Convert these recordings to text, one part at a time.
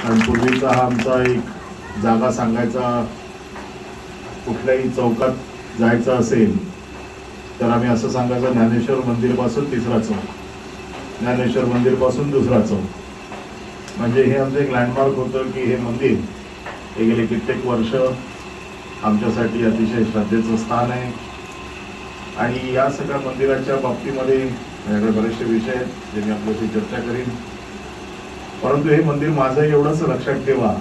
आणि पूर्वीचा हा आमचा एक जागा सांगायचा, कुठल्याही चौकात जायचं असेल तर आम्ही असं सांगायचं, ज्ञानेश्वर मंदिर पासून तिसरा चौक, ज्ञानेश्वर मंदिर पासून दुसरा चौक. म्हणजे हे आमचं एक लँडमार्क होतं की हे मंदिर हे गेले कित्येक वर्ष आमच्यासाठी अतिशय श्रद्धेचं स्थान आहे. आणि या सगळ्या मंदिराच्या बाबतीमध्ये माझ्याकडे बरेचसे विषय आहेत जे मी आपल्याशी चर्चा करीन, परंतु हे मंदिर माझं एवढंच लक्षात ठेवा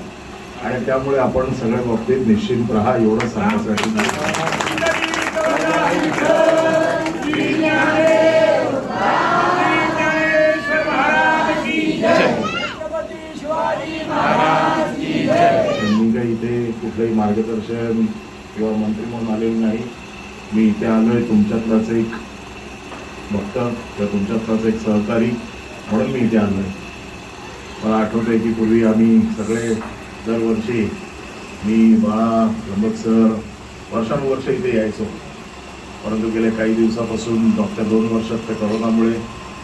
आणि त्यामुळे आपण सगळ्या बाबतीत निश्चिंत राहा एवढं सांगण्यासाठी. मी काही इथे कुठलंही मार्गदर्शन किंवा मंत्री म्हणून आलेलं नाही. मी इथे आलोय तुमच्यातलाच एक भक्त किंवा तुमच्यातलाच एक सहकारी म्हणून मी इथे आलोय. मला आठवतंय की पूर्वी आम्ही सगळे दरवर्षी मी, बाळा, लंबक सर वर्षानुवर्ष इथे यायचो, परंतु गेल्या काही दिवसापासून मागच्या 2 वर्षात करोनामुळे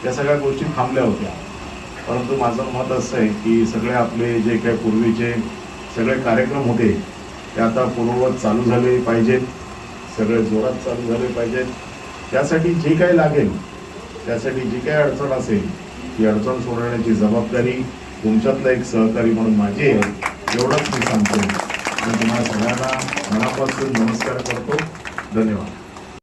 या सगळ्या गोष्टी थांबल्या होत्या. परंतु माझं मत असं आहे की सगळे आपले जे काही पूर्वीचे सगळे कार्यक्रम होते ते आता पूर्ववत चालू झाले पाहिजेत, सगळे जोरात चालू झाले पाहिजेत. त्यासाठी जे काही लागेल, त्यासाठी जी काही अडचण असेल ती अडचण सोडवण्याची जबाबदारी तुमच्यातला एक सहकारी म्हणून माझी आहे एवढंच मी सांगतो. आणि तुम्हाला सगळ्यांना मनापासून नमस्कार करतो. धन्यवाद.